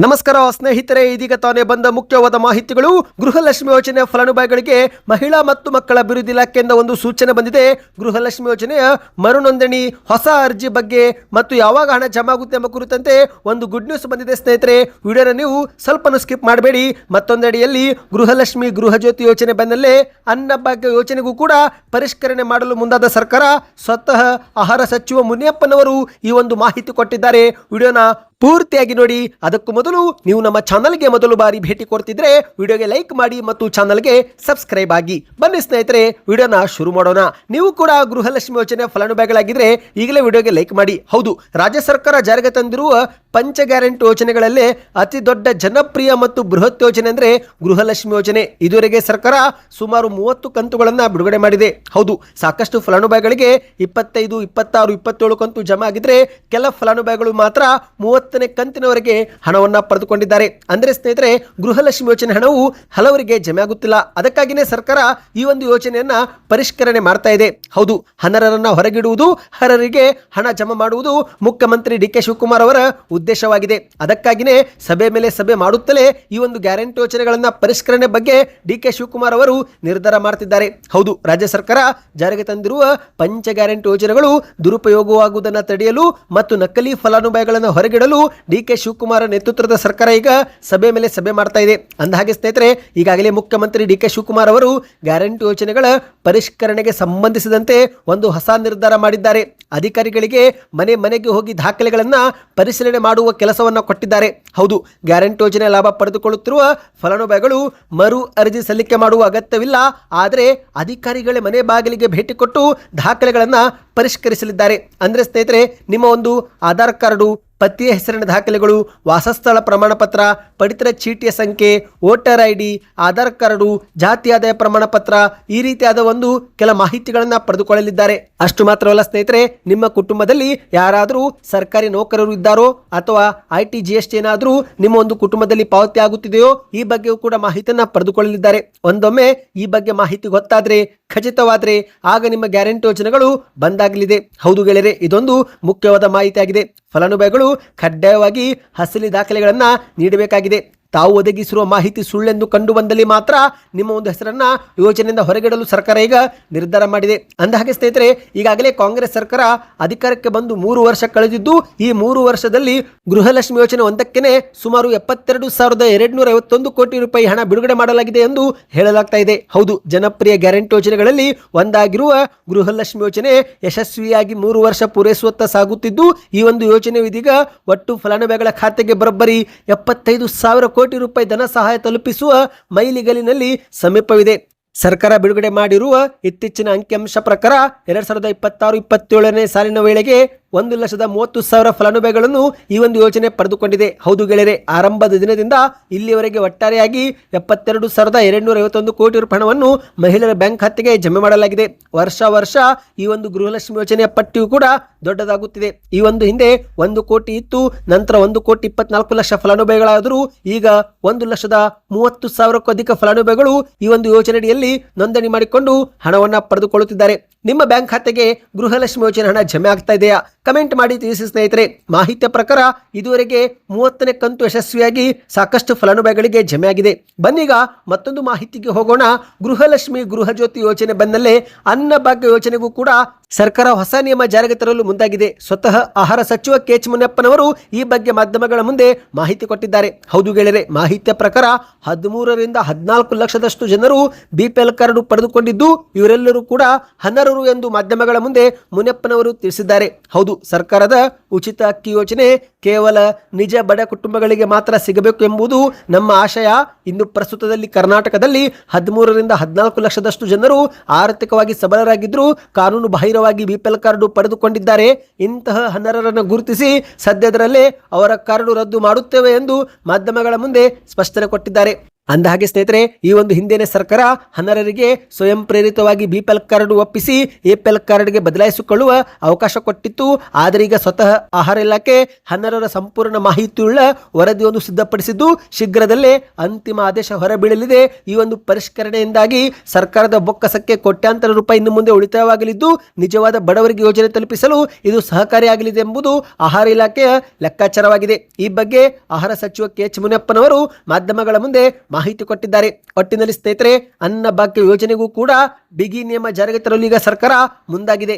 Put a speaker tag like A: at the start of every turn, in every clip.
A: ನಮಸ್ಕಾರ ಸ್ನೇಹಿತರೆ, ಇದೀಗ ತಾನೇ ಬಂದ ಮುಖ್ಯವಾದ ಮಾಹಿತಿಗಳು. ಗೃಹಲಕ್ಷ್ಮಿ ಯೋಜನೆ ಫಲಾನುಭವಿಗಳಿಗೆ ಮಹಿಳಾ ಮತ್ತು ಮಕ್ಕಳ ಅಭಿವೃದ್ಧಿ ಇಲಾಖೆಯಿಂದ ಒಂದು ಸೂಚನೆ ಬಂದಿದೆ. ಗೃಹಲಕ್ಷ್ಮಿ ಯೋಜನೆಯ ಮರುನೋಂದಣಿ, ಹೊಸ ಅರ್ಜಿ ಬಗ್ಗೆ ಮತ್ತು ಯಾವಾಗ ಹಣ ಜಮಾ ಆಗುತ್ತೆ ಎಂಬ ಕುರಿತಂತೆ ಒಂದು ಗುಡ್ ನ್ಯೂಸ್ ಬಂದಿದೆ ಸ್ನೇಹಿತರೆ. ವಿಡಿಯೋನ ನೀವು ಸ್ವಲ್ಪ ಸ್ಕಿಪ್ ಮಾಡಬೇಡಿ. ಮತ್ತೊಂದೆಡೆಯಲ್ಲಿ ಗೃಹಲಕ್ಷ್ಮಿ ಗೃಹಜ್ಯೋತಿ ಯೋಜನೆ ಬೆನ್ನಲ್ಲೇ ಅನ್ನಭಾಗ್ಯ ಯೋಜನೆಗೂ ಕೂಡ ಪರಿಷ್ಕರಣೆ ಮಾಡಲು ಮುಂದಾದ ಸರ್ಕಾರ. ಸ್ವತಃ ಆಹಾರ ಸಚಿವ ಮುನಿಯಪ್ಪನವರು ಈ ಒಂದು ಮಾಹಿತಿ ಕೊಟ್ಟಿದ್ದಾರೆ. ವಿಡಿಯೋನ ಪೂರ್ತಿಯಾಗಿ ನೋಡಿ. ಅದಕ್ಕೂ ಮೊದಲು ನೀವು ನಮ್ಮ ಚಾನಲ್ಗೆ ಮೊದಲು ಬಾರಿ ಭೇಟಿ ಕೊಡ್ತಿದ್ರೆ ವಿಡಿಯೋಗೆ ಲೈಕ್ ಮಾಡಿ ಮತ್ತು ಚಾನಲ್ಗೆ ಸಬ್ಸ್ಕ್ರೈಬ್ ಆಗಿ. ಬನ್ನಿ ಸ್ನೇಹಿತರೆ, ವಿಡಿಯೋನ ಶುರು ಮಾಡೋಣ. ನೀವು ಕೂಡ ಗೃಹಲಕ್ಷ್ಮಿ ಯೋಜನೆ ಫಲಾನುಭವಿಗಳಾಗಿದ್ರೆ ಈಗಲೇ ವಿಡಿಯೋಗೆ ಲೈಕ್ ಮಾಡಿ. ಹೌದು, ರಾಜ್ಯ ಸರ್ಕಾರ ಜಾರಿಗೆ ತಂದಿರುವ ಪಂಚ ಗ್ಯಾರಂಟಿ ಯೋಜನೆಗಳಲ್ಲೇ ಅತಿ ದೊಡ್ಡ ಜನಪ್ರಿಯ ಮತ್ತು ಬೃಹತ್ ಯೋಜನೆ ಅಂದ್ರೆ ಗೃಹಲಕ್ಷ್ಮಿ ಯೋಜನೆ. ಇದುವರೆಗೆ ಸರ್ಕಾರ ಸುಮಾರು 30 ಕಂತುಗಳನ್ನು ಬಿಡುಗಡೆ ಮಾಡಿದೆ. ಹೌದು, ಸಾಕಷ್ಟು ಫಲಾನುಭವಿಗಳಿಗೆ 25, 26, 27 ಕಂತು ಜಮಾ ಆಗಿದ್ರೆ ಕೆಲ ಫಲಾನುಭವಿಗಳು ಮಾತ್ರ 30ನೇ ಕಂತಿನವರೆಗೆ ಹಣವನ್ನು ಪಡೆದುಕೊಂಡಿದ್ದಾರೆ. ಅಂದ್ರೆ ಸ್ನೇಹಿತರೆ, ಗೃಹಲಕ್ಷ್ಮಿ ಯೋಜನೆ ಹಣವು ಹಲವರಿಗೆ ಜಮೆ ಆಗುತ್ತಿಲ್ಲ. ಅದಕ್ಕಾಗಿಯೇ ಸರ್ಕಾರ ಈ ಒಂದು ಯೋಜನೆಯನ್ನ ಪರಿಷ್ಕರಣೆ ಮಾಡ್ತಾ ಇದೆ. ಹೌದು, ಅನರ್ಹರನ್ನ ಹೊರಗಿಡುವುದು, ಅರ್ಹರಿಗೆ ಹಣ ಜಮಾ ಮಾಡುವುದು ಮುಖ್ಯಮಂತ್ರಿ ಡಿ ಕೆ ಶಿವಕುಮಾರ್ ಅವರ ಉದ್ದೇಶವಾಗಿದೆ. ಅದಕ್ಕಾಗಿಯೇ ಸಭೆ ಮೇಲೆ ಸಭೆ ಮಾಡುತ್ತಲೇ ಈ ಒಂದು ಗ್ಯಾರಂಟಿ ಯೋಜನೆಗಳನ್ನ ಪರಿಷ್ಕರಣೆ ಬಗ್ಗೆ ಡಿ ಕೆ ಶಿವಕುಮಾರ್ ಅವರು ನಿರ್ಧಾರ ಮಾಡ್ತಿದ್ದಾರೆ. ಹೌದು, ರಾಜ್ಯ ಸರ್ಕಾರ ಜಾರಿಗೆ ತಂದಿರುವ ಪಂಚ ಗ್ಯಾರಂಟಿ ಯೋಜನೆಗಳು ದುರುಪಯೋಗವಾಗುವುದನ್ನು ತಡೆಯಲು ಮತ್ತು ನಕಲಿ ಫಲಾನುಭವಿಗಳನ್ನು ಹೊರಗಿಡಲು ಡಿ ಕೆ ಶಿವಕುಮಾರ್ ನೇತೃತ್ವದ ಸರ್ಕಾರ ಈಗ ಸಭೆ ಮೇಲೆ ಸಭೆ ಮಾಡ್ತಾ ಇದೆ. ಅಂದಹಾಗೆ ಸ್ನೇಹಿತರೆ, ಈಗಾಗಲೇ ಮುಖ್ಯಮಂತ್ರಿ ಡಿ ಕೆ ಶಿವಕುಮಾರ್ ಅವರು ಗ್ಯಾರಂಟಿ ಯೋಜನೆಗಳ ಪರಿಷ್ಕರಣೆಗೆ ಸಂಬಂಧಿಸಿದಂತೆ ಒಂದು ಹೊಸ ನಿರ್ಧಾರ ಮಾಡಿದ್ದಾರೆ. ಅಧಿಕಾರಿಗಳಿಗೆ ಮನೆ ಮನೆಗೆ ಹೋಗಿ ದಾಖಲೆಗಳನ್ನ ಪರಿಶೀಲನೆ ಮಾಡುವ ಕೆಲಸವನ್ನ ಕೊಟ್ಟಿದ್ದಾರೆ. ಹೌದು, ಗ್ಯಾರಂಟಿ ಯೋಜನೆ ಲಾಭ ಪಡೆದುಕೊಳ್ಳುತ್ತಿರುವ ಫಲಾನುಭವಿಗಳು ಮರು ಅರ್ಜಿ ಸಲ್ಲಿಕೆ ಮಾಡುವ ಅಗತ್ಯವಿಲ್ಲ. ಆದರೆ ಅಧಿಕಾರಿಗಳೇ ಮನೆ ಬಾಗಿಲಿಗೆ ಭೇಟಿ ಕೊಟ್ಟು ದಾಖಲೆಗಳನ್ನ ಪರಿಷ್ಕರಿಸಲಿದ್ದಾರೆ. ಅಂದ್ರೆ ಸ್ನೇಹಿತರೆ, ನಿಮ್ಮ ಒಂದು ಆಧಾರ್ ಕಾರ್ಡು, ಪತಿಯ ಹೆಸರಿನ ದಾಖಲೆಗಳು, ವಾಸಸ್ಥಳ ಪ್ರಮಾಣ ಪತ್ರ, ಪಡಿತರ ಚೀಟಿಯ ಸಂಖ್ಯೆ, ವೋಟರ್ ID, ಆಧಾರ್ ಕಾರ್ಡು, ಜಾತಿ ಆದಾಯ ಪ್ರಮಾಣ ಪತ್ರ, ಈ ರೀತಿಯಾದ ಒಂದು ಕೆಲ ಮಾಹಿತಿಗಳನ್ನು ಪಡೆದುಕೊಳ್ಳಲಿದ್ದಾರೆ. ಅಷ್ಟು ಮಾತ್ರವಲ್ಲ ಸ್ನೇಹಿತರೆ, ನಿಮ್ಮ ಕುಟುಂಬದಲ್ಲಿ ಯಾರಾದರೂ ಸರ್ಕಾರಿ ನೌಕರರು ಇದ್ದಾರೋ ಅಥವಾ IT GST ಏನಾದರೂ ನಿಮ್ಮ ಒಂದು ಕುಟುಂಬದಲ್ಲಿ ಪಾವತಿ ಆಗುತ್ತಿದೆಯೋ ಈ ಬಗ್ಗೆಯೂ ಕೂಡ ಮಾಹಿತಿಯನ್ನು ಪಡೆದುಕೊಳ್ಳಲಿದ್ದಾರೆ. ಒಂದೊಮ್ಮೆ ಈ ಬಗ್ಗೆ ಮಾಹಿತಿ ಗೊತ್ತಾದ್ರೆ, ಖಚಿತವಾದರೆ ಆಗ ನಿಮ್ಮ ಗ್ಯಾರಂಟಿ ಯೋಜನೆಗಳು ಬಂದಾಗಲಿದೆ. ಹೌದು ಗೆಳೆಯರೆ, ಇದೊಂದು ಮುಖ್ಯವಾದ ಮಾಹಿತಿಯಾಗಿದೆ. ಫಲಾನುಭವಿಗಳು ಕಡ್ಡಾಯವಾಗಿ ಅಸಲಿ ದಾಖಲೆಗಳನ್ನು ನೀಡಬೇಕಾಗಿದೆ. ತಾವು ಒದಗಿಸಿರುವ ಮಾಹಿತಿ ಸುಳ್ಳೆಂದು ಕಂಡು ಬಂದಲ್ಲಿ ಮಾತ್ರ ನಿಮ್ಮ ಒಂದು ಹೆಸರನ್ನ ಯೋಜನೆಯಿಂದ ಹೊರಗಿಡಲು ಸರ್ಕಾರ ಈಗ ನಿರ್ಧಾರ ಮಾಡಿದೆ. ಅಂದಹಾಗೆ ಸ್ನೇಹಿತರೆ, ಈಗಾಗಲೇ ಕಾಂಗ್ರೆಸ್ ಸರ್ಕಾರ ಅಧಿಕಾರಕ್ಕೆ ಬಂದು 3 ವರ್ಷ ಕಳೆದಿದ್ದು, ಈ 3 ವರ್ಷದಲ್ಲಿ ಗೃಹಲಕ್ಷ್ಮಿ ಯೋಜನೆ ಒಂದಕ್ಕೆ ಸುಮಾರು 72,251 ಕೋಟಿ ರೂಪಾಯಿ ಹಣ ಬಿಡುಗಡೆ ಮಾಡಲಾಗಿದೆ ಎಂದು ಹೇಳಲಾಗ್ತಾ ಇದೆ. ಹೌದು, ಜನಪ್ರಿಯ ಗ್ಯಾರಂಟಿ ಯೋಜನೆಗಳಲ್ಲಿ ಒಂದಾಗಿರುವ ಗೃಹಲಕ್ಷ್ಮಿ ಯೋಜನೆ ಯಶಸ್ವಿಯಾಗಿ 3 ವರ್ಷ ಪೂರೈಸುವತ್ತ ಸಾಗುತ್ತಿದ್ದು, ಈ ಒಂದು ಯೋಜನೆ ಇದೀಗ ಒಟ್ಟು ಫಲಾನುಭವಿಗಳ ಖಾತೆಗೆ ಬರೋಬ್ಬರಿ 75,000 ಕೋಟಿ ರೂಪಾಯಿ ಧನ ಸಹಾಯ ತಲುಪಿಸುವ ಮೈಲಿಗಲಿನಲ್ಲಿ ಸಮೀಪವಿದೆ. ಸರ್ಕಾರ ಬಿಡುಗಡೆ ಮಾಡಿರುವ ಇತ್ತೀಚಿನ ಅಂಕಿಅಂಶ ಪ್ರಕಾರ 2026-27ನೇ ಸಾಲಿನ ವೇಳೆಗೆ 1,30,000 ಫಲಾನುಭವಿಗಳನ್ನು ಈ ಒಂದು ಯೋಜನೆ ಪಡೆದುಕೊಂಡಿದೆ. ಹೌದು ಗೆಳೆಯರೆ, ಆರಂಭದ ದಿನದಿಂದ ಇಲ್ಲಿಯವರೆಗೆ ಒಟ್ಟಾರೆಯಾಗಿ 72,251 ಕೋಟಿ ರೂಪಾಯಿ ಹಣವನ್ನು ಮಹಿಳೆಯರ ಬ್ಯಾಂಕ್ ಖಾತೆಗೆ ಜಮೆ ಮಾಡಲಾಗಿದೆ. ವರ್ಷ ಈ ಒಂದು ಗೃಹಲಕ್ಷ್ಮಿ ಯೋಜನೆಯ ಪಟ್ಟಿಯು ಕೂಡ ದೊಡ್ಡದಾಗುತ್ತಿದೆ. ಈ ಒಂದು ಹಿಂದೆ 1 ಕೋಟಿ ಇತ್ತು, ನಂತರ 1,24 ಲಕ್ಷ ಫಲಾನುಭವಿಗಳಾದರೂ ಈಗ 1,30,000ಕ್ಕೂ ಅಧಿಕ ಫಲಾನುಭವಿಗಳು ಈ ಒಂದು ಯೋಜನೆಯಲ್ಲಿ ನೋಂದಣಿ ಮಾಡಿಕೊಂಡು ಹಣವನ್ನು ಪಡೆದುಕೊಳ್ಳುತ್ತಿದ್ದಾರೆ. ನಿಮ್ಮ ಬ್ಯಾಂಕ್ ಖಾತೆಗೆ ಗೃಹಲಕ್ಷ್ಮಿ ಯೋಜನೆ ಹಣ ಜಮೆ ಆಗ್ತಾ ಇದೆಯಾ? ಕಮೆಂಟ್ ಮಾಡಿ ತಿಳಿಸಿ ಸ್ನೇಹಿತರೆ. ಮಾಹಿತಿಯ ಪ್ರಕಾರ ಇದುವರೆಗೆ 30ನೇ ಕಂತು ಯಶಸ್ವಿಯಾಗಿ ಸಾಕಷ್ಟು ಫಲಾನುಭವಿಗಳಿಗೆ ಜಮೆ ಆಗಿದೆ. ಬನ್ನೀಗ ಮತ್ತೊಂದು ಮಾಹಿತಿಗೆ ಹೋಗೋಣ. ಗೃಹಲಕ್ಷ್ಮಿ ಗೃಹಜ್ಯೋತಿ ಯೋಜನೆ ಬೆನ್ನಲ್ಲೇ ಅನ್ನಭಾಗ್ಯ ಯೋಜನೆಗೂ ಕೂಡ ಸರ್ಕಾರ ಹೊಸ ನಿಯಮ ಜಾರಿಗೆ ತರಲು ಮುಂದಾಗಿದೆ. ಸ್ವತಃ ಆಹಾರ ಸಚಿವ ಕೆ ಎಚ್ ಮುನಿಯಪ್ಪನವರು ಈ ಬಗ್ಗೆ ಮಾಧ್ಯಮಗಳ ಮುಂದೆ ಮಾಹಿತಿ ಕೊಟ್ಟಿದ್ದಾರೆ. ಹೌದು ಗೆಳೆಯರೆ, ಮಾಹಿತಿಯ ಪ್ರಕಾರ 13ರಿಂದ 14 ಲಕ್ಷದಷ್ಟು ಜನರು BPL ಕಾರ್ಡ್ ಪಡೆದುಕೊಂಡಿದ್ದು, ಇವರೆಲ್ಲರೂ ಕೂಡ ಅನರ್ಹರು ಎಂದು ಮಾಧ್ಯಮಗಳ ಮುಂದೆ ಮುನಿಯಪ್ಪನವರು ತಿಳಿಸಿದ್ದಾರೆ. ಹೌದು, ಸರ್ಕಾರದ ಉಚಿತ ಅಕ್ಕಿ ಯೋಜನೆ ಕೇವಲ ನಿಜ ಬಡ ಕುಟುಂಬಗಳಿಗೆ ಮಾತ್ರ ಸಿಗಬೇಕು ಎಂಬುದು ನಮ್ಮ ಆಶಯ. ಇನ್ನು ಪ್ರಸ್ತುತದಲ್ಲಿ ಕರ್ನಾಟಕದಲ್ಲಿ 13ರಿಂದ 14 ಲಕ್ಷದಷ್ಟು ಜನರು ಆರ್ಥಿಕವಾಗಿ ಸಬಲರಾಗಿದ್ದರೂ ಕಾನೂನು ಬಾಹಿರವಾಗಿ BPL ಕಾರ್ಡು ಪಡೆದುಕೊಂಡಿದ್ದಾರೆ. ಇಂತಹ ಅನರ್ಹರನ್ನು ಗುರುತಿಸಿ ಸದ್ಯದರಲ್ಲೇ ಅವರ ಕಾರ್ಡು ರದ್ದು ಮಾಡುತ್ತೇವೆ ಎಂದು ಮಾಧ್ಯಮಗಳ ಮುಂದೆ ಸ್ಪಷ್ಟನೆ ಕೊಟ್ಟಿದ್ದಾರೆ. ಅಂದಹಾಗೆ ಸ್ನೇಹಿತರೆ, ಈ ಒಂದು ಹಿಂದಿನ ಸರ್ಕಾರ ಅನರ್ಹರಿಗೆ ಸ್ವಯಂ ಪ್ರೇರಿತವಾಗಿ ಬಿಪಿಎಲ್ ಕಾರ್ಡ್ ಒಪ್ಪಿಸಿ ಎಪಿಎಲ್ ಕಾರ್ಡ್ಗೆ ಬದಲಾಯಿಸಿಕೊಳ್ಳುವ ಅವಕಾಶ ಕೊಟ್ಟಿತ್ತು. ಆದರೆ ಈಗ ಸ್ವತಃ ಆಹಾರ ಇಲಾಖೆ ಅನರ್ಹರ ಸಂಪೂರ್ಣ ಮಾಹಿತಿಯುಳ್ಳ ವರದಿಯನ್ನು ಸಿದ್ಧಪಡಿಸಿದ್ದು ಶೀಘ್ರದಲ್ಲೇ ಅಂತಿಮ ಆದೇಶ ಹೊರಬೀಳಲಿದೆ. ಈ ಒಂದು ಪರಿಷ್ಕರಣೆಯಿಂದಾಗಿ ಸರ್ಕಾರದ ಬೊಕ್ಕಸಕ್ಕೆ ಕೋಟ್ಯಾಂತರ ರೂಪಾಯಿ ಇನ್ನು ಮುಂದೆ ಉಳಿತಾಯವಾಗಲಿದ್ದು ನಿಜವಾದ ಬಡವರಿಗೆ ಯೋಜನೆ ತಲುಪಿಸಲು ಇದು ಸಹಕಾರಿಯಾಗಲಿದೆ ಎಂಬುದು ಆಹಾರ ಇಲಾಖೆಯ ಲೆಕ್ಕಾಚಾರವಾಗಿದೆ. ಈ ಬಗ್ಗೆ ಆಹಾರ ಸಚಿವ ಕೆ.ಎಚ್. ಮುನಿಯಪ್ಪನವರು ಮಾಧ್ಯಮಗಳ ಮುಂದೆ ಮಾಹಿತಿ ಕೊಟ್ಟಿದ್ದಾರೆ. ಒಟ್ಟಿನಲ್ಲಿ ಸ್ನೇಹಿತರೆ, ಅನ್ನ ಭಾಗ್ಯ ಯೋಜನೆಗೂ ಕೂಡ ಬಿಗಿ ನಿಯಮ ಜಾರಿಗೆ ತರಲು ಈಗ ಸರ್ಕಾರ ಮುಂದಾಗಿದೆ.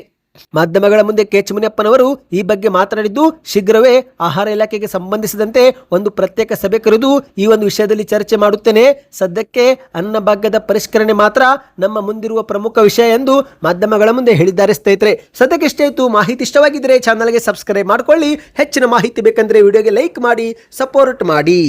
A: ಮಾಧ್ಯಮಗಳ ಮುಂದೆ ಕೆ.ಎಚ್. ಮುನಿಯಪ್ಪನವರು ಈ ಬಗ್ಗೆ ಮಾತನಾಡಿದ್ದು, ಶೀಘ್ರವೇ ಆಹಾರ ಇಲಾಖೆಗೆ ಸಂಬಂಧಿಸಿದಂತೆ ಒಂದು ಪ್ರತ್ಯೇಕ ಸಭೆ ಕರೆದು ಈ ಒಂದು ವಿಷಯದಲ್ಲಿ ಚರ್ಚೆ ಮಾಡುತ್ತೇನೆ. ಸದ್ಯಕ್ಕೆ ಅನ್ನ ಭಾಗ್ಯದ ಪರಿಷ್ಕರಣೆ ಮಾತ್ರ ನಮ್ಮ ಮುಂದಿರುವ ಪ್ರಮುಖ ವಿಷಯ ಎಂದು ಮಾಧ್ಯಮಗಳ ಮುಂದೆ ಹೇಳಿದ್ದಾರೆ. ಸ್ನೇಹಿತರೆ, ಸದ್ಯಕ್ಕೆ ಇಷ್ಟೇ ಇತ್ತು. ಮಾಹಿತಿ ಇಷ್ಟವಾಗಿದ್ದರೆ ಚಾನಲ್ಗೆ ಸಬ್ಸ್ಕ್ರೈಬ್ ಮಾಡಿಕೊಳ್ಳಿ. ಹೆಚ್ಚಿನ ಮಾಹಿತಿ ಬೇಕಂದ್ರೆ ವಿಡಿಯೋಗೆ ಲೈಕ್ ಮಾಡಿ, ಸಪೋರ್ಟ್ ಮಾಡಿ.